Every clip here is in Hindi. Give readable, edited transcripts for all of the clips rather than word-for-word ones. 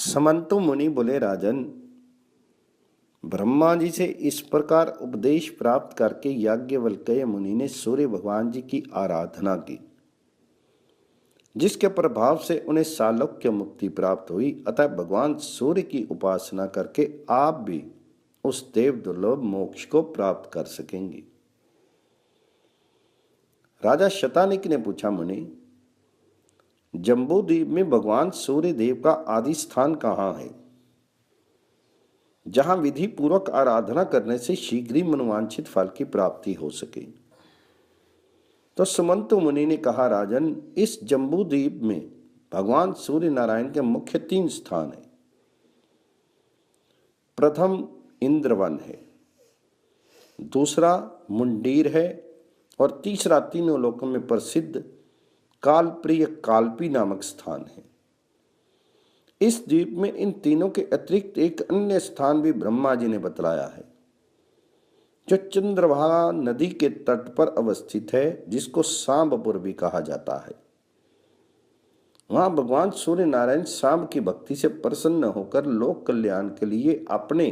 समंतु मुनि बोले, राजन, ब्रह्मा जी से इस प्रकार उपदेश प्राप्त करके याज्ञवल्क्य मुनि ने सूर्य भगवान जी की आराधना की, जिसके प्रभाव से उन्हें सालोक्य मुक्ति प्राप्त हुई। अतः भगवान सूर्य की उपासना करके आप भी उस देव दुर्लभ मोक्ष को प्राप्त कर सकेंगे। राजा शतानिक ने पूछा, मुनि, जम्बूद्वीप में भगवान सूर्य देव का आदि स्थान कहाँ है, जहां विधि पूर्वक आराधना करने से शीघ्र ही मनोवांछित फल की प्राप्ति हो सके? तो सुमंतु मुनि ने कहा, राजन, इस जम्बूद्वीप में भगवान सूर्य नारायण के मुख्य 3 स्थान हैं। प्रथम इंद्रवन है, दूसरा मुंडीर है और तीसरा तीनों लोकों में प्रसिद्ध कालप्रिय काल्पी नामक स्थान है। इस द्वीप में इन तीनों के अतिरिक्त एक अन्य स्थान भी ब्रह्मा जी ने बतलाया है, जो चंद्रभागा नदी के तट पर अवस्थित है, जिसको सांबपुर भी कहा जाता है। वहां भगवान सूर्य नारायण सांब की भक्ति से प्रसन्न होकर लोक कल्याण के लिए अपने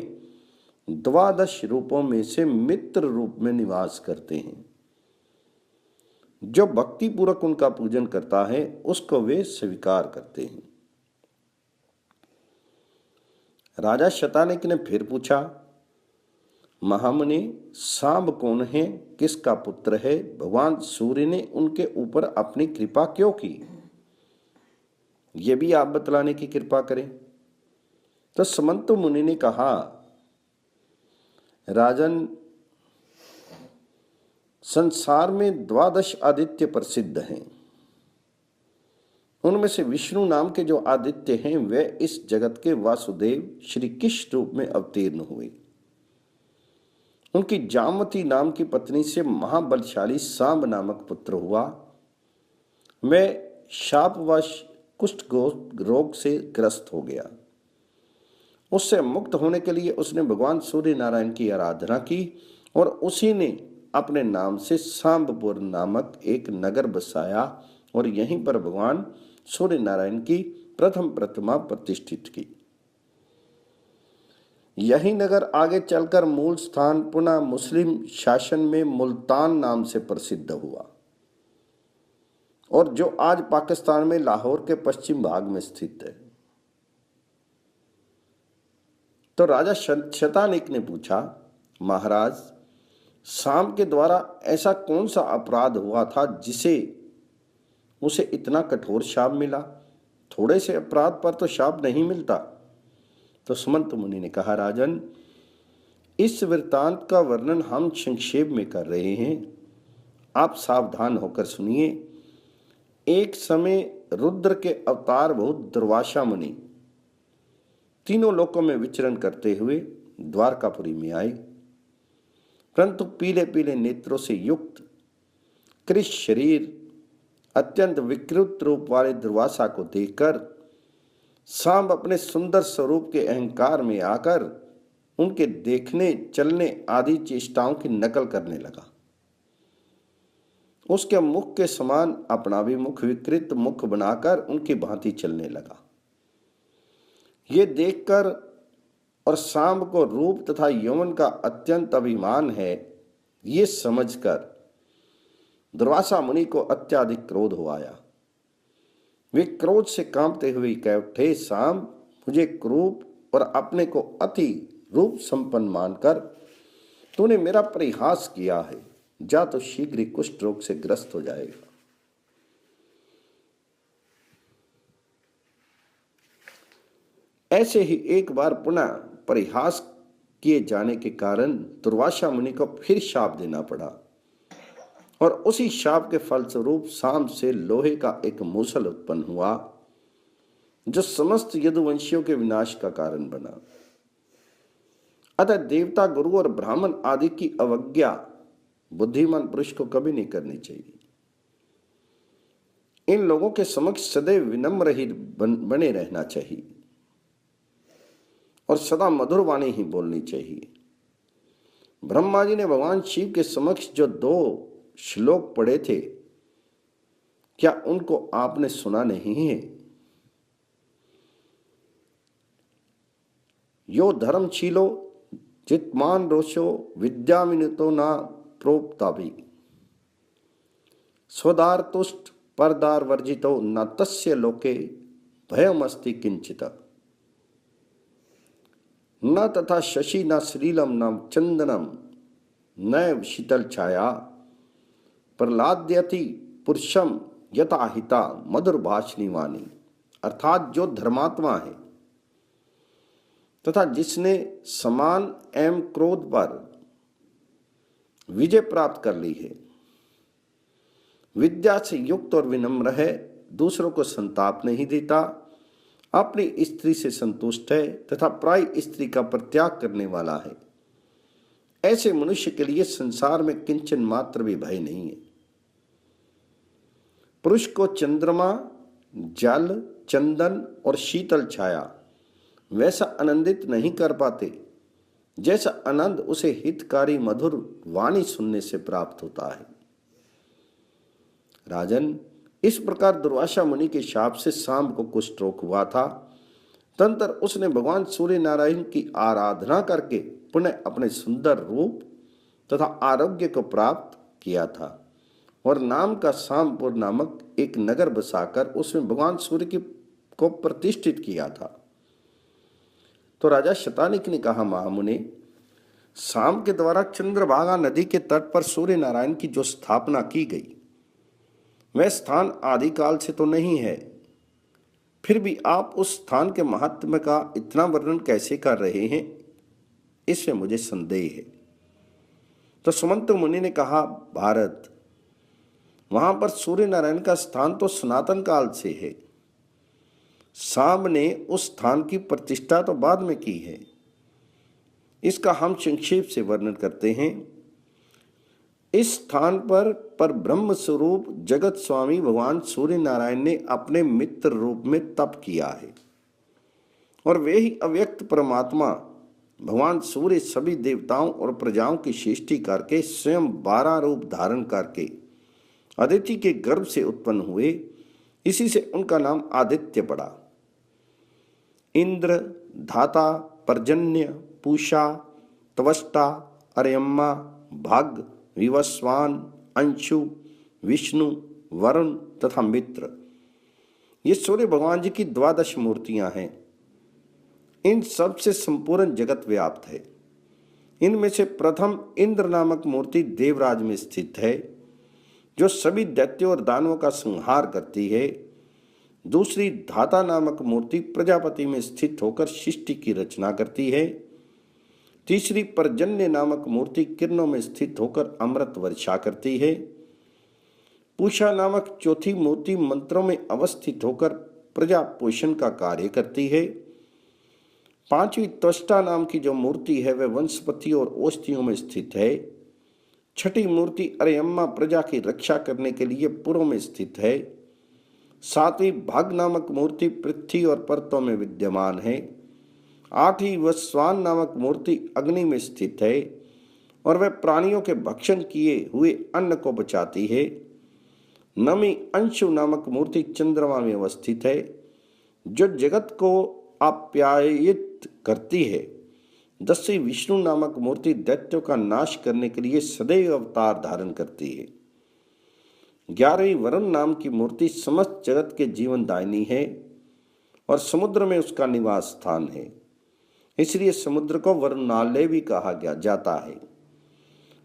12 रूपों में से मित्र रूप में निवास करते हैं। जो भक्ति पूर्वक उनका पूजन करता है उसको वे स्वीकार करते हैं। राजा शतानिक ने फिर पूछा, महामुनि, सांब कौन है, किसका पुत्र है, भगवान सूर्य ने उनके ऊपर अपनी कृपा क्यों की, ये भी आप बतलाने की कृपा करें। तो समंतु मुनि ने कहा, राजन, संसार में 12 आदित्य प्रसिद्ध हैं। उनमें से विष्णु नाम के जो आदित्य हैं वे इस जगत के वासुदेव श्री कृष्ण रूप में अवतीर्ण हुए। उनकी जामवती नाम की पत्नी से महाबलशाली सांब नामक पुत्र हुआ। वह शापवश कुष्ठ रोग से ग्रस्त हो गया। उससे मुक्त होने के लिए उसने भगवान सूर्य नारायण की आराधना की और उसी ने अपने नाम से सांबपुर नामक एक नगर बसाया और यहीं पर भगवान सूर्य नारायण की प्रथम प्रतिमा प्रतिष्ठित की। यही नगर आगे चलकर मूल स्थान पुनः मुस्लिम शासन में मुल्तान नाम से प्रसिद्ध हुआ और जो आज पाकिस्तान में लाहौर के पश्चिम भाग में स्थित है। तो राजा शतानिक ने पूछा, महाराज, सांब के द्वारा ऐसा कौन सा अपराध हुआ था जिसे उसे इतना कठोर शाप मिला? थोड़े से अपराध पर तो शाप नहीं मिलता। तो सुमंत मुनि ने कहा, राजन, इस वृत्तांत का वर्णन हम संक्षेप में कर रहे हैं, आप सावधान होकर सुनिए। एक समय रुद्र के अवतार बहुत दुर्वासा मुनि तीनों लोकों में विचरण करते हुए द्वारकापुरी में आए, परंतु पीले पीले नेत्रों से युक्त कृश शरीर अत्यंत विकृत रूप वाले दुर्वासा को देखकर सांब अपने सुंदर स्वरूप के अहंकार में आकर उनके देखने, चलने आदि चेष्टाओं की नकल करने लगा। उसके मुख के समान अपना भी मुख विकृत मुख बनाकर उनकी भांति चलने लगा। ये देखकर और सांब को रूप तथा यौवन का अत्यंत अभिमान है, ये समझकर दुर्वासा मुनि को अत्याधिक क्रोध हो आया। वे क्रोध से कांपते हुए कह उठे, सांब, मुझे क्रूप और अपने को अति रूप संपन्न मानकर तूने मेरा परिहास किया है। जा तो शीघ्र ही कुष्ठ रोग से ग्रस्त हो जाएगा। ऐसे ही एक बार पुनः परिहास किए जाने के कारण दुर्वासा मुनि को फिर शाप देना पड़ा और उसी शाप के फलस्वरूप सांब से लोहे का एक मूसल उत्पन्न हुआ, जो समस्त यदुवंशियों के विनाश का कारण बना। अतः देवता, गुरु और ब्राह्मण आदि की अवज्ञा बुद्धिमान पुरुष को कभी नहीं करनी चाहिए। इन लोगों के समक्ष सदैव विनम्र ही बने रहना चाहिए और सदा मधुर वाणी ही बोलनी चाहिए। ब्रह्मा जी ने भगवान शिव के समक्ष जो 2 श्लोक पढ़े थे, क्या उनको आपने सुना नहीं है? यो धर्मशीलो चित्मान रोषो विद्याविनितो न प्रोक्ताभि स्वदार तुष्ट परदार वर्जितो न तस्य लोके भयमस्ति किंचित न तथा शशि न श्रीलम न चंदनम न शीतल छाया प्रहलाद्यति पुरुषम यथा हिता मधुर भाषणी वाणी। अर्थात जो धर्मात्मा है तथा जिसने समान एवं क्रोध पर विजय प्राप्त कर ली है, विद्या से युक्त और विनम्र है, दूसरों को संताप नहीं देता, अपनी स्त्री से संतुष्ट है तथा प्राय स्त्री का परित्याग करने वाला है, ऐसे मनुष्य के लिए संसार में किंचन मात्र भी भय नहीं है। पुरुष को चंद्रमा, जल, चंदन और शीतल छाया वैसा आनंदित नहीं कर पाते जैसा आनंद उसे हितकारी मधुर वाणी सुनने से प्राप्त होता है। राजन, इस प्रकार दुर्वासा मुनि के शाप से सांब को कुष्ठ रोग हुआ था। तदंतर उसने भगवान सूर्य नारायण की आराधना करके पुनः अपने सुंदर रूप तथा आरोग्य को प्राप्त किया था और नाम का सांबपुर नामक एक नगर बसाकर उसमें भगवान सूर्य को प्रतिष्ठित किया था। तो राजा शतानिक ने कहा, महामुनि, साम के द्वारा चंद्रभागा नदी के तट पर सूर्य नारायण की जो स्थापना की गई वह स्थान आदिकाल से तो नहीं है, फिर भी आप उस स्थान के महात्म्य का इतना वर्णन कैसे कर रहे हैं, इसमें मुझे संदेह है। तो सुमंत मुनि ने कहा, भारत, वहां पर सूर्य नारायण का स्थान तो सनातन काल से है। साम ने उस स्थान की प्रतिष्ठा तो बाद में की है। इसका हम संक्षेप से वर्णन करते हैं। इस स्थान पर ब्रह्म स्वरूप जगत स्वामी भगवान सूर्य नारायण ने अपने मित्र रूप में तप किया है और वे ही अव्यक्त परमात्मा भगवान सूर्य सभी देवताओं और प्रजाओं की सृष्टि करके स्वयं 12 रूप धारण करके अदिति के गर्भ से उत्पन्न हुए। इसी से उनका नाम आदित्य पड़ा। इंद्र, धाता, पर्जन्य, पूषा, त्वष्टा, अर्यम्मा, भग, विवस्वान, अंशु, विष्णु, वरुण तथा मित्र, ये सूर्य भगवान जी की 12 मूर्तियां हैं। इन सब से संपूर्ण जगत व्याप्त है। इनमें से प्रथम इंद्र नामक मूर्ति देवराज में स्थित है, जो सभी दैत्यों और दानवों का संहार करती है। दूसरी धाता नामक मूर्ति प्रजापति में स्थित होकर सृष्टि की रचना करती है। तीसरी पर्जन्य नामक मूर्ति किरणों में स्थित होकर अमृत वर्षा करती है। पूषा नामक चौथी मूर्ति मंत्रों में अवस्थित होकर प्रजा पोषण का कार्य करती है। पांचवी त्वष्टा नाम की जो मूर्ति है वह वनस्पति और औषधियों में स्थित है। छठी मूर्ति अर्यम्मा प्रजा की रक्षा करने के लिए पूर्व में स्थित है। सातवीं भाग नामक मूर्ति पृथ्वी और पर्वतों में विद्यमान है। आठवीं वस्वान नामक मूर्ति अग्नि में स्थित है और वह प्राणियों के भक्षण किए हुए अन्न को बचाती है। नवीं अंशु नामक मूर्ति चंद्रमा में अवस्थित है, जो जगत को आप्यायित करती है। 10वीं विष्णु नामक मूर्ति दैत्यों का नाश करने के लिए सदैव अवतार धारण करती है। 11वीं वरुण नाम की मूर्ति समस्त जगत के जीवन दायिनी है और समुद्र में उसका निवास स्थान है, इसलिए समुद्र को वरुणालय भी कहा जाता है।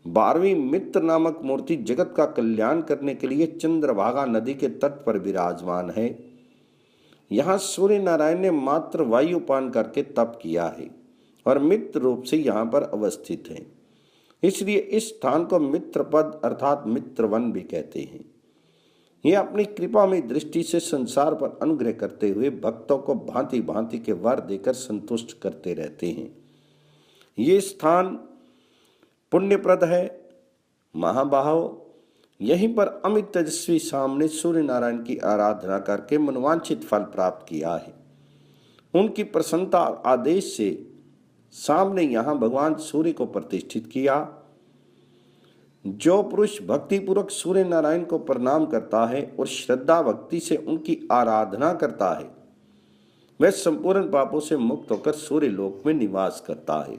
12वीं मित्र नामक मूर्ति जगत का कल्याण करने के लिए चंद्रभागा नदी के तट पर विराजमान है। यहाँ सूर्य नारायण ने मात्र वायुपान करके तप किया है और मित्र रूप से यहाँ पर अवस्थित है, इसलिए इस स्थान को मित्रपद अर्थात मित्रवन भी कहते हैं। ये अपनी कृपा में दृष्टि से संसार पर अनुग्रह करते हुए भक्तों को भांति भांति के वर देकर संतुष्ट करते रहते हैं। ये स्थान पुण्यप्रद है। महाबाहो, यहीं पर अमित तेजस्वी साम ने सूर्य नारायण की आराधना करके मनवांछित फल प्राप्त किया है। उनकी प्रसन्नता और आदेश से साम ने यहाँ भगवान सूर्य को प्रतिष्ठित किया। जो पुरुष भक्ति पूर्वक सूर्य नारायण को प्रणाम करता है और श्रद्धा भक्ति से उनकी आराधना करता है, वह संपूर्ण पापों से मुक्त होकर सूर्य लोक में निवास करता है।